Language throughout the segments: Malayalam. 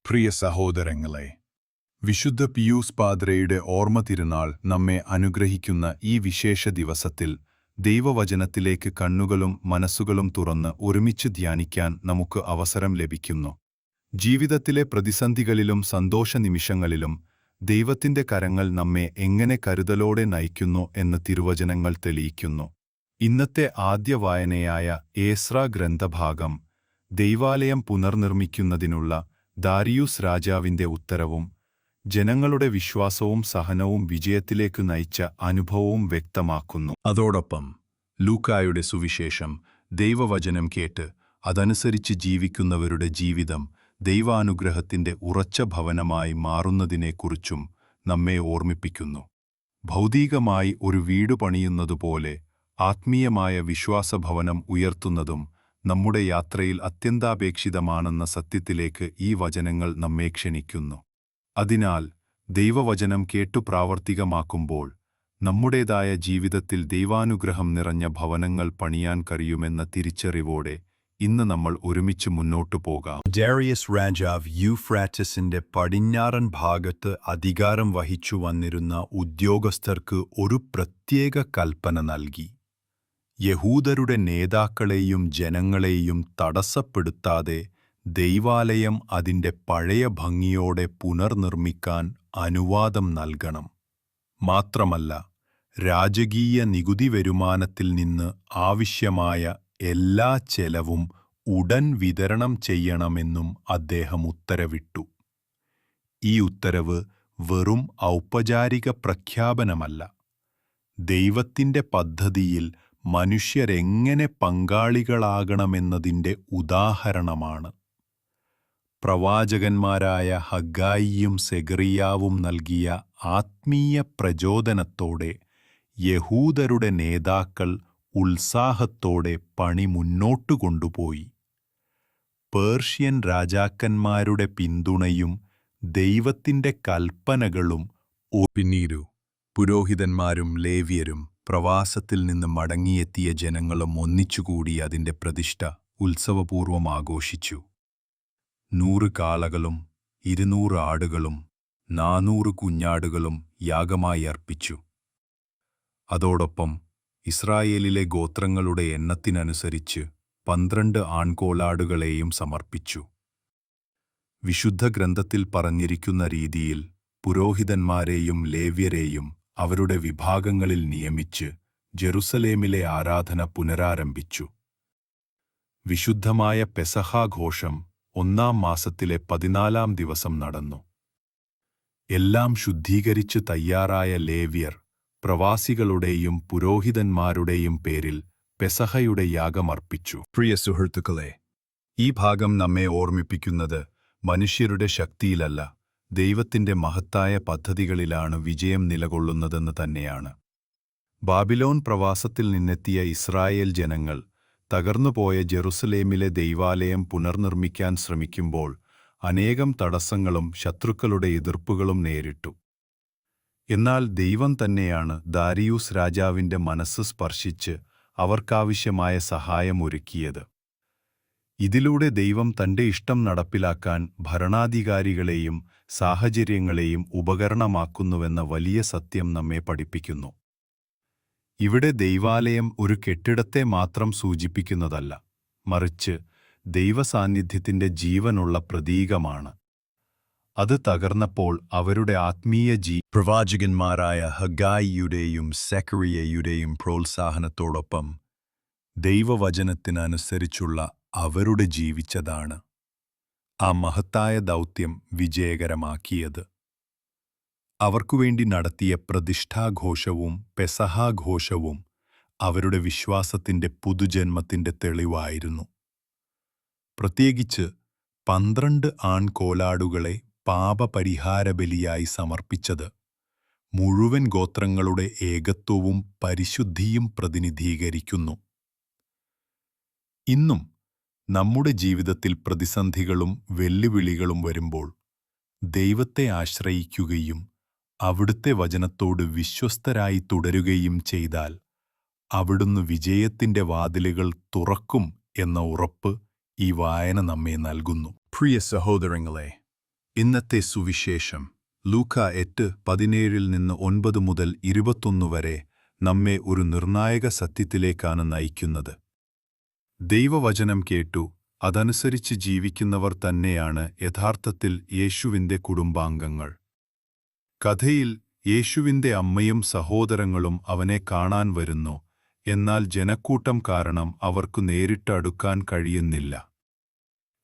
പ്രിയ സഹോദരങ്ങളെ, വിശുദ്ധ പിയൂസ് പാദ്രയുടെ ഓർമ്മ തിരുനാൾ നമ്മെ അനുഗ്രഹിക്കുന്ന ഈ വിശേഷ ദിവസത്തിൽ ദൈവവചനത്തിലേക്ക് കണ്ണുകളും മനസ്സുകളും തുറന്ന് ഒരുമിച്ച് ധ്യാനിക്കാൻ നമുക്ക് അവസരം ലഭിക്കുന്നു. ജീവിതത്തിലെ പ്രതിസന്ധികളിലും സന്തോഷനിമിഷങ്ങളിലും ദൈവത്തിന്റെ കരങ്ങൾ നമ്മെ എങ്ങനെ കരുതലോടെ നയിക്കുന്നു എന്ന് തിരുവചനങ്ങൾ തെളിയിക്കുന്നു. ഇന്നത്തെ ആദ്യ വായനയായ ഏസ്രാ ഗ്രന്ഥഭാഗം ദൈവാലയം പുനർനിർമ്മിക്കുന്നതിനുള്ള ദാരിയൂസ് രാജാവിന്റെ ഉത്തരവും ജനങ്ങളുടെ വിശ്വാസവും സഹനവും വിജയത്തിലേക്ക് നയിച്ച അനുഭവവും വ്യക്തമാക്കുന്നു. അതോടൊപ്പം ലൂക്കായുടെ സുവിശേഷം ദൈവവചനം കേട്ട് അതനുസരിച്ച് ജീവിക്കുന്നവരുടെ ജീവിതം ദൈവാനുഗ്രഹത്തിന്റെ ഉറച്ച ഭവനമായി മാറുന്നതിനെക്കുറിച്ചും നമ്മെ ഓർമ്മിപ്പിക്കുന്നു. ഭൗതികമായി ഒരു വീട് പണിയുന്നതുപോലെ ആത്മീയമായ വിശ്വാസഭവനം ഉയർത്തുന്നതും നമ്മുടെ യാത്രയിൽ അത്യന്താപേക്ഷിതമാണെന്ന സത്യത്തിലേക്ക് ഈ വചനങ്ങൾ നമ്മെ ക്ഷണിക്കുന്നു. അതിനാൽ ദൈവവചനം കേട്ടു പ്രാവർത്തികമാക്കുമ്പോൾ നമ്മുടേതായ ജീവിതത്തിൽ ദൈവാനുഗ്രഹം നിറഞ്ഞ ഭവനങ്ങൾ പണിയാൻ കഴിയുമെന്ന തിരിച്ചറിവോടെ ഇന്ന് നമ്മൾ ഒരുമിച്ച് മുന്നോട്ടു പോകാം. ഡാരിയസ് രാജാവ് യൂഫ്രാറ്റസിന്റെ പടിഞ്ഞാറൻ ഭാഗത്ത് അധികാരം വഹിച്ചു വന്നിരുന്ന ഉദ്യോഗസ്ഥർക്ക് ഒരു പ്രത്യേക കൽപ്പന നൽകി. യഹൂദരുടെ നേതാക്കളെയും ജനങ്ങളെയും തടസ്സപ്പെടുത്താതെ ദൈവാലയം അതിന്റെ പഴയ ഭംഗിയോടെ പുനർനിർമ്മിക്കാൻ അനുവാദം നൽകണം. മാത്രമല്ല, രാജകീയ നികുതി വരുമാനത്തിൽ നിന്ന് ആവശ്യമായ എല്ലാ ചെലവും ഉടൻ വിതരണം ചെയ്യണമെന്നും അദ്ദേഹം ഉത്തരവിട്ടു. ഈ ഉത്തരവ് വെറും ഔപചാരിക പ്രഖ്യാപനമല്ല, ദൈവത്തിന്റെ പദ്ധതിയിൽ മനുഷ്യരെങ്ങനെ പങ്കാളികളാകണമെന്നതിന്റെ ഉദാഹരണമാണ്. പ്രവാചകന്മാരായ ഹഗ്ഗായിയും സെഖറിയാവും നൽകിയ ആത്മീയ പ്രചോദനത്തോടെ യഹൂദരുടെ നേതാക്കൾ ഉത്സാഹത്തോടെ പണി മുന്നോട്ടു കൊണ്ടുപോയി. പേർഷ്യൻ രാജാക്കന്മാരുടെ പിന്തുണയും ദൈവത്തിന്റെ കൽപ്പനകളും പിന്നീട് പുരോഹിതന്മാരും ലേവ്യരും പ്രവാസത്തിൽ നിന്ന് മടങ്ങിയെത്തിയ ജനങ്ങളും ഒന്നിച്ചുകൂടി അതിന്റെ പ്രതിഷ്ഠ ഉത്സവപൂർവം ആഘോഷിച്ചു. 100 കാളകളും 200 ആടുകളും 400 കുഞ്ഞാടുകളും യാഗമായി അർപ്പിച്ചു. അതോടൊപ്പം ഇസ്രായേലിലെ ഗോത്രങ്ങളുടെ എണ്ണത്തിനനുസരിച്ച് 12 ആൺകോലാടുകളെയും സമർപ്പിച്ചു. വിശുദ്ധ ഗ്രന്ഥത്തിൽ പറഞ്ഞിരിക്കുന്ന രീതിയിൽ പുരോഹിതന്മാരെയും ലേവ്യരെയും അവരുടെ വിഭാഗങ്ങളിൽ നിയമിച്ച് ജെറുസലേമിലെ ആരാധന പുനരാരംഭിച്ചു. വിശുദ്ധമായ പെസഹാഘോഷം 1-ാം മാസത്തിലെ 14-ാം ദിവസം നടന്നു. എല്ലാം ശുദ്ധീകരിച്ച് തയ്യാറായ ലേവ്യർ പ്രവാസികളുടെയും പുരോഹിതന്മാരുടെയും പേരിൽ പെസഹയുടെ യാഗമർപ്പിച്ചു. പ്രിയ സുഹൃത്തുക്കളെ, ഈ ഭാഗം നമ്മെ ഓർമ്മിപ്പിക്കുന്നത് മനുഷ്യരുടെ ശക്തിയിലല്ല, ദൈവത്തിന്റെ മഹത്തായ പദ്ധതികളിലാണ് വിജയം നിലകൊള്ളുന്നതെന്ന് തന്നെയാണ്. ബാബിലോൺ പ്രവാസത്തിൽ നിന്നെത്തിയ ഇസ്രായേൽ ജനങ്ങൾ തകർന്നുപോയ ജെറുസലേമിലെ ദൈവാലയം പുനർനിർമ്മിക്കാൻ ശ്രമിക്കുമ്പോൾ അനേകം തടസ്സങ്ങളും ശത്രുക്കളുടെ എതിർപ്പുകളും നേരിട്ടു. എന്നാൽ ദൈവം തന്നെയാണ് ദാരിയൂസ് രാജാവിന്റെ മനസ്സ് സ്പർശിച്ച് അവർക്കാവശ്യമായ സഹായം ഒരുക്കിയത്. ഇതിലൂടെ ദൈവം തന്റെ ഇഷ്ടം നടപ്പിലാക്കാൻ ഭരണാധികാരികളെയും സാഹചര്യങ്ങളെയും ഉപകരണമാക്കുന്നുവെന്ന വലിയ സത്യം നമ്മെ പഠിപ്പിക്കുന്നു. ഇവിടെ ദൈവാലയം ഒരു കെട്ടിടത്തെ മാത്രം സൂചിപ്പിക്കുന്നതല്ല, മറിച്ച് ദൈവസാന്നിധ്യത്തിന്റെ ജീവനുള്ള പ്രതീകമാണ്. അത് തകർന്നപ്പോൾ അവരുടെ ആത്മീയ പ്രവാചകന്മാരായ ഹഗ്ഗായിയുടെയും സെഖറിയയുടെയും പ്രോത്സാഹനത്തോടൊപ്പം ദൈവവചനത്തിനനുസരിച്ചുള്ള അവരുടെ ജീവിച്ചതാണ് ആ മഹത്തായ ദൗത്യം വിജയകരമാക്കിയത്. അവർക്കുവേണ്ടി നടത്തിയ പ്രതിഷ്ഠാഘോഷവും പെസഹാഘോഷവും അവരുടെ വിശ്വാസത്തിന്റെ പുതുജന്മത്തിന്റെ തെളിവായിരുന്നു. പ്രത്യേകിച്ച് 12 ആൺകോലാടുകളെ പാപപരിഹാരബലിയായി സമർപ്പിച്ചത് മുഴുവൻ ഗോത്രങ്ങളുടെ ഏകത്വവും പരിശുദ്ധിയും പ്രതിനിധീകരിക്കുന്നു. ഇന്നും നമ്മുടെ ജീവിതത്തിൽ പ്രതിസന്ധികളും വെല്ലുവിളികളും വരുമ്പോൾ ദൈവത്തെ ആശ്രയിക്കുകയും അവിടുത്തെ വചനത്തോട് വിശ്വസ്തരായി തുടരുകയും ചെയ്താൽ അവിടുന്ന് വിജയത്തിന്റെ വാതിലുകൾ തുറക്കും എന്ന ഉറപ്പ് ഈ വായന നമ്മെ നൽകുന്നു. പ്രിയ സഹോദരങ്ങളെ, ഇന്നത്തെ സുവിശേഷം ലൂക്ക 8:17 നിന്ന് 9 മുതൽ 21 വരെ നമ്മെ ഒരു നിർണായക സത്യത്തിലേക്കാണ് നയിക്കുന്നത്. ദൈവവചനം കേട്ടു അതനുസരിച്ച് ജീവിക്കുന്നവർ തന്നെയാണ് യഥാർത്ഥത്തിൽ യേശുവിന്റെ കുടുംബാംഗങ്ങൾ. കഥയിൽ യേശുവിന്റെ അമ്മയും സഹോദരങ്ങളും അവനെ കാണാൻ വരുന്നു, എന്നാൽ ജനക്കൂട്ടം കാരണം അവർക്കു നേരിട്ട് അടുക്കാൻ കഴിയുന്നില്ല.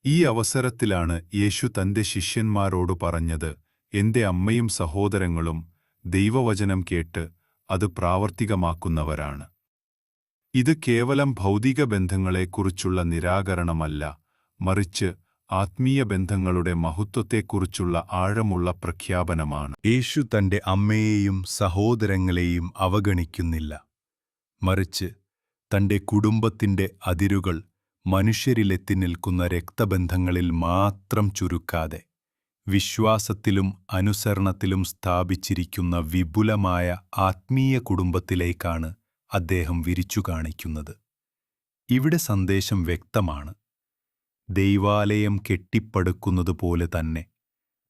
ഈ അവസരത്തിലാണ് യേശു തന്റെ ശിഷ്യന്മാരോട് പറഞ്ഞത്, എന്റെ അമ്മയും സഹോദരങ്ങളും ദൈവവചനം കേട്ട് അത് പ്രാവർത്തികമാക്കുന്നവരാണ്. ഇത് കേവലം ഭൗതിക ബന്ധങ്ങളെക്കുറിച്ചുള്ള നിരാകരണമല്ല, മറിച്ച് ആത്മീയ ബന്ധങ്ങളുടെ മഹത്വത്തെക്കുറിച്ചുള്ള ആഴമുള്ള പ്രഖ്യാപനമാണ്. യേശു തന്റെ അമ്മയെയും സഹോദരങ്ങളെയും അവഗണിക്കുന്നില്ല, മറിച്ച് തന്റെ കുടുംബത്തിന്റെ അതിരുകൾ മനുഷ്യരിലെത്തി നിൽക്കുന്ന രക്തബന്ധങ്ങളിൽ മാത്രം ചുരുക്കാതെ വിശ്വാസത്തിലും അനുസരണത്തിലും സ്ഥാപിച്ചിരിക്കുന്ന വിപുലമായ ആത്മീയ കുടുംബത്തിലേക്കാണ് അദ്ദേഹം വിരിച്ചു കാണിക്കുന്നത്. ഇവിടെ സന്ദേശം വ്യക്തമാണ്. ദൈവാലയം കെട്ടിപ്പടുക്കുന്നതുപോലെ തന്നെ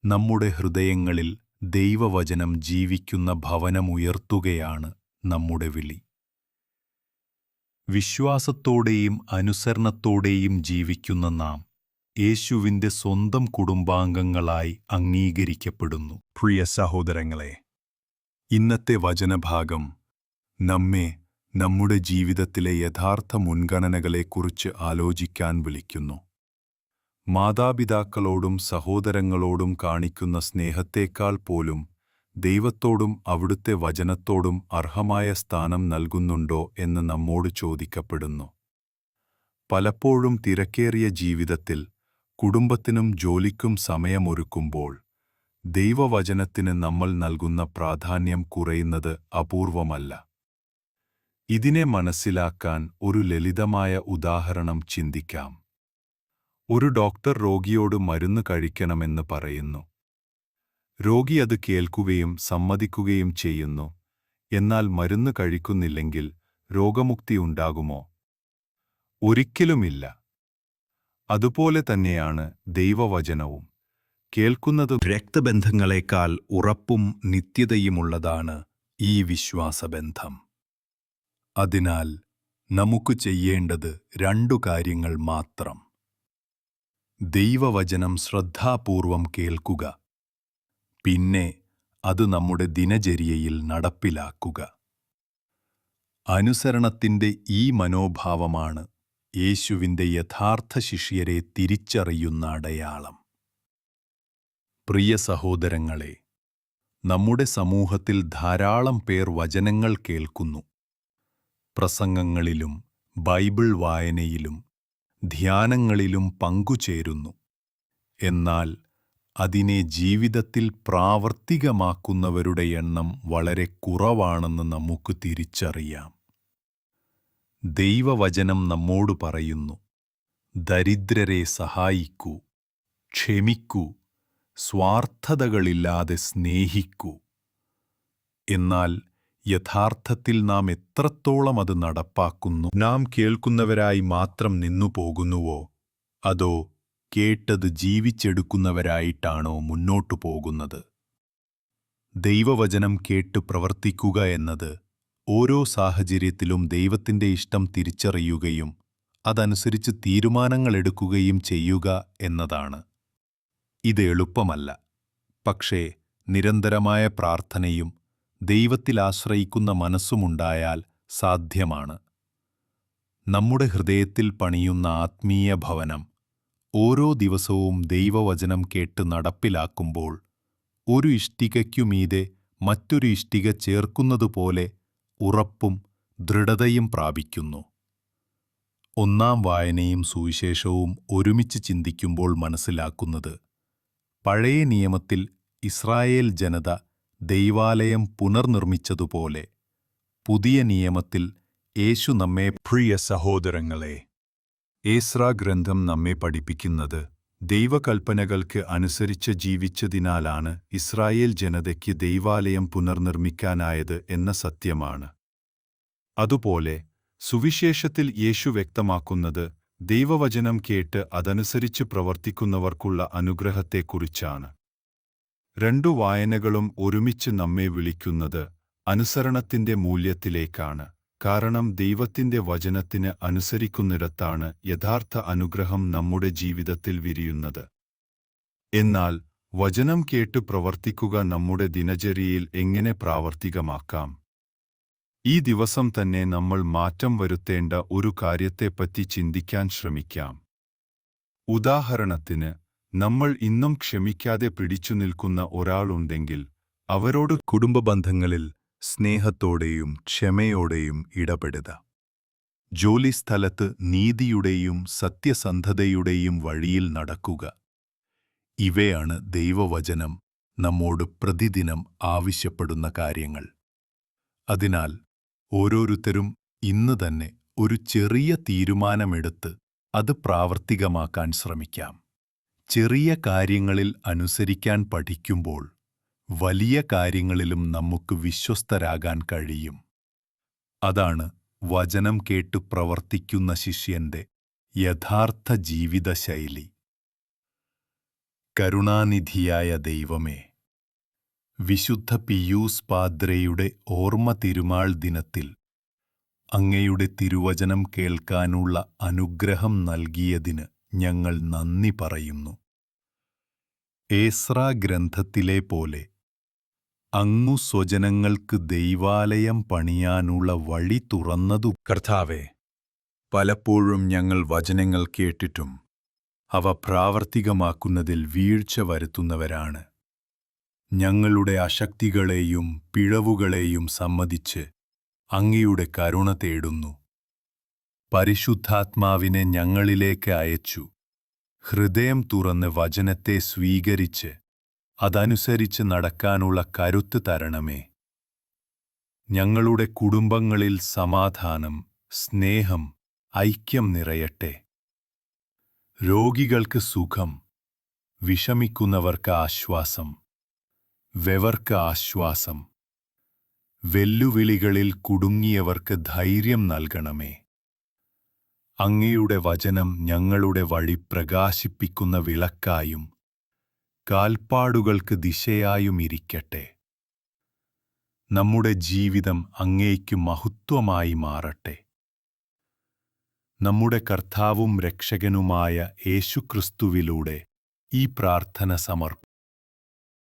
നമ്മുടെ ഹൃദയങ്ങളിൽ ദൈവവചനം ജീവിക്കുന്ന ഭവനമുയർത്തുകയാണ് നമ്മുടെ വിളി. വിശ്വാസത്തോടെയും അനുസരണത്തോടെയും ജീവിക്കുന്ന നാം യേശുവിന്റെ സ്വന്തം കുടുംബാംഗങ്ങളായി അംഗീകരിക്കപ്പെടുന്നു. പ്രിയ സഹോദരങ്ങളെ, ഇന്നത്തെ വചനഭാഗം നമ്മെ നമ്മുടെ ജീവിതത്തിലെ യഥാർത്ഥ മുൻഗണനകളെക്കുറിച്ച് ആലോചിക്കാൻ വിളിക്കുന്നു. മാതാപിതാക്കളോടും സഹോദരങ്ങളോടും കാണിക്കുന്ന സ്നേഹത്തേക്കാൾ പോലും ദൈവത്തോടും അവിടുത്തെ വചനത്തോടും അർഹമായ സ്ഥാനം നൽകുന്നുണ്ടോ എന്ന് നമ്മോട് ചോദിക്കപ്പെടുന്നു. പലപ്പോഴും തിരക്കേറിയ ജീവിതത്തിൽ കുടുംബത്തിനും ജോലിക്കും സമയമൊരുക്കുമ്പോൾ ദൈവവചനത്തിന് നമ്മൾ നൽകുന്ന പ്രാധാന്യം കുറയുന്നത് അപൂർവമല്ല. ഇതിനെ മനസ്സിലാക്കാൻ ഒരു ലളിതമായ ഉദാഹരണം ചിന്തിക്കാം. ഒരു ഡോക്ടർ രോഗിയോട് മരുന്ന് കഴിക്കണമെന്ന് പറയുന്നു. രോഗി അത് കേൾക്കുകയും സമ്മതിക്കുകയും ചെയ്യുന്നു. എന്നാൽ മരുന്ന് കഴിക്കുന്നില്ലെങ്കിൽ രോഗമുക്തി ഉണ്ടാകുമോ? ഒരിക്കലുമില്ല. അതുപോലെ തന്നെയാണ് ദൈവവചനവും. കേൾക്കുന്നത് രക്തബന്ധങ്ങളെക്കാൾ ഉറപ്പും നിത്യതയുമുള്ളതാണ് ഈ വിശ്വാസബന്ധം. അതിനാൽ നമുക്ക് ചെയ്യേണ്ടത് 2 കാര്യങ്ങൾ മാത്രം. ദൈവവചനം ശ്രദ്ധാപൂർവം കേൾക്കുക, പിന്നെ അത് നമ്മുടെ ദിനചര്യയിൽ നടപ്പിലാക്കുക. അനുസരണത്തിന്റെ ഈ മനോഭാവമാണ് യേശുവിന്റെ യഥാർത്ഥ ശിഷ്യരെ തിരിച്ചറിയുന്ന അടയാളം. പ്രിയ സഹോദരങ്ങളെ, നമ്മുടെ സമൂഹത്തിൽ ധാരാളം പേർ വചനങ്ങൾ കേൾക്കുന്നു. പ്രസംഗങ്ങളിലും ബൈബിൾ വായനയിലും ധ്യാനങ്ങളിലും പങ്കുചേരുന്നു. എന്നാൽ അതിനെ ജീവിതത്തിൽ പ്രാവർത്തികമാക്കുന്നവരുടെ എണ്ണം വളരെ കുറവാണെന്ന് നമുക്ക് തിരിച്ചറിയാം. ദൈവവചനം നമ്മോട് പറയുന്നു, ദരിദ്രരെ സഹായിക്കൂ, ക്ഷമിക്കൂ, സ്വാർത്ഥതകളില്ലാതെ സ്നേഹിക്കൂ. എന്നാൽ യഥാർത്ഥത്തിൽ നാം എത്രത്തോളം അത് നടപ്പാക്കുന്നു? നാം കേൾക്കുന്നവരായി മാത്രം നിന്നുപോകുന്നുവോ, അതോ കേട്ടത് ജീവിച്ചെടുക്കുന്നവരായിട്ടാണോ മുന്നോട്ടു പോകുന്നത്? ദൈവവചനം കേട്ട് പ്രവർത്തിക്കുക എന്നത് ഓരോ സാഹചര്യത്തിലും ദൈവത്തിന്റെ ഇഷ്ടം തിരിച്ചറിയുകയും അതനുസരിച്ച് തീരുമാനങ്ങളെടുക്കുകയും ചെയ്യുക എന്നതാണ്. ഇത് എളുപ്പമല്ല, പക്ഷേ നിരന്തരമായ പ്രാർത്ഥനയും ദൈവത്തിൽ ആശ്രയിക്കുന്ന മനസ്സുമുണ്ടായാൽ സാധ്യമാണ്. നമ്മുടെ ഹൃദയത്തിൽ പണിയുന്ന ആത്മീയ ഭവനം ഓരോ ദിവസവും ദൈവവചനം കേട്ട് നടപ്പിലാക്കുമ്പോൾ ഒരു ഇഷ്ടികയ്ക്കുമീതെ മറ്റൊരു ഇഷ്ടിക ചേർക്കുന്നതുപോലെ ഉറപ്പും ദൃഢതയും പ്രാപിക്കുന്നു. 1-ാം വായനയും സുവിശേഷവും ഒരുമിച്ച് ചിന്തിക്കുമ്പോൾ മനസ്സിലാക്കുന്നത്, പഴയ നിയമത്തിൽ ഇസ്രായേൽ ജനത ദൈവാലയം പുനർനിർമ്മിച്ചതുപോലെ പുതിയ നിയമത്തിൽ യേശു നമ്മെ, പ്രിയ സഹോദരങ്ങളെ, ഏസ്രാ ഗ്രന്ഥം നമ്മെ പഠിപ്പിക്കുന്നത് ദൈവകൽപ്പനകൾക്ക് അനുസരിച്ച് ജീവിച്ചതിനാലാണ് ഇസ്രായേൽ ജനതയ്ക്ക് ദൈവാലയം പുനർനിർമ്മിക്കാനായത് എന്ന സത്യമാണ്. അതുപോലെ സുവിശേഷത്തിൽ യേശു വ്യക്തമാക്കുന്നത് ദൈവവചനം കേട്ട് അതനുസരിച്ച് പ്രവർത്തിക്കുന്നവർക്കുള്ള അനുഗ്രഹത്തെക്കുറിച്ചാണ്. രണ്ടു വായനകളും ഒരുമിച്ച് നമ്മെ വിളിക്കുന്നത് അനുസരണത്തിന്റെ മൂല്യത്തിലേക്കാണ്. കാരണം ദൈവത്തിന്റെ വചനത്തിന് അനുസരിക്കുന്നിടത്താണ് യഥാർത്ഥ അനുഗ്രഹം നമ്മുടെ ജീവിതത്തിൽ വിരിയുന്നത്. എന്നാൽ വചനം കേട്ട് പ്രവർത്തിക്കുക നമ്മുടെ ദിനചര്യയിൽ എങ്ങനെ പ്രാവർത്തികമാക്കാം? ഈ ദിവസം തന്നെ നമ്മൾ മാറ്റം വരുത്തേണ്ട ഒരു കാര്യത്തെപ്പറ്റി ചിന്തിക്കാൻ ശ്രമിക്കാം. ഉദാഹരണത്തിന്, നമ്മൾ ഇന്നും ക്ഷമിക്കാതെ പിടിച്ചു നിൽക്കുന്ന ഒരാളുണ്ടെങ്കിൽ അവരോട് കുടുംബ ബന്ധങ്ങളിൽ സ്നേഹത്തോടെയും ക്ഷമയോടെയും ഇടപെടുക. ജോലിസ്ഥലത്ത് നീതിയുടെയും സത്യസന്ധതയുടെയും വഴിയിൽ നടക്കുക. ഇവയാണ് ദൈവവചനം നമ്മോട് പ്രതിദിനം ആവശ്യപ്പെടുന്ന കാര്യങ്ങൾ. അതിനാൽ ഓരോരുത്തരും ഇന്ന് തന്നെ ഒരു ചെറിയ തീരുമാനമെടുത്ത് അത് പ്രാവർത്തികമാക്കാൻ ശ്രമിക്കാം. ചെറിയ കാര്യങ്ങളിൽ അനുസരിക്കാൻ പഠിക്കുമ്പോൾ വലിയ കാര്യങ്ങളിലും നമുക്ക് വിശ്വസ്തരാകാൻ കഴിയും. അതാണ് വചനം കേട്ട് പ്രവർത്തിക്കുന്ന ശിഷ്യന്റെ യഥാർത്ഥ ജീവിതശൈലി. കരുണാനിധിയായ ദൈവമേ, വിശുദ്ധ പിയൂസ് പാദ്രയുടെ ഓർമ്മ തിരുനാൾ ദിനത്തിൽ അങ്ങയുടെ തിരുവചനം കേൾക്കാനുള്ള അനുഗ്രഹം നൽകിയതിന് ഞങ്ങൾ നന്ദി പറയുന്നു. ഏസ്രാ ഗ്രന്ഥത്തിലെ പോലെ അങ്ങു സ്വജനങ്ങൾക്ക് ദൈവാലയം പണിയാനുള്ള വഴി തുറന്നതു. കർത്താവേ, പലപ്പോഴും ഞങ്ങൾ വചനങ്ങൾ കേട്ടിട്ടും അവ പ്രാവർത്തികമാക്കുന്നതിൽ വീഴ്ച വരുത്തുന്നവരാണ്. ഞങ്ങളുടെ അശക്തികളെയും പിഴവുകളെയും സമ്മതിച്ച് അങ്ങയുടെ കരുണ തേടുന്നു. പരിശുദ്ധാത്മാവിനെ ഞങ്ങളിലേക്ക് അയച്ചു ഹൃദയം തുറന്ന് വചനത്തെ സ്വീകരിച്ച് അതനുസരിച്ച് നടക്കാനുള്ള കരുത്ത് തരണമേ. ഞങ്ങളുടെ കുടുംബങ്ങളിൽ സമാധാനം, സ്നേഹം, ഐക്യം നിറയട്ടെ. രോഗികൾക്ക് സുഖം, വിഷമിക്കുന്നവർക്ക് ആശ്വാസം, വെവർക്ക് ആശ്വാസം, വെല്ലുവിളികളിൽ കുടുങ്ങിയവർക്ക് ധൈര്യം നൽകണമേ. അങ്ങയുടെ വചനം ഞങ്ങളുടെ വഴി പ്രകാശിപ്പിക്കുന്ന വിളക്കായും കാൽപ്പാടുകൾക്ക് ദിശയായും ഇരിക്കട്ടെ. നമ്മുടെ ജീവിതം അങ്ങേയ്ക്ക് മഹത്വമായി മാറട്ടെ. നമ്മുടെ കർത്താവും രക്ഷകനുമായ യേശുക്രിസ്തുവിലൂടെ ഈ പ്രാർത്ഥന സമർപ്പിക്കുന്നു.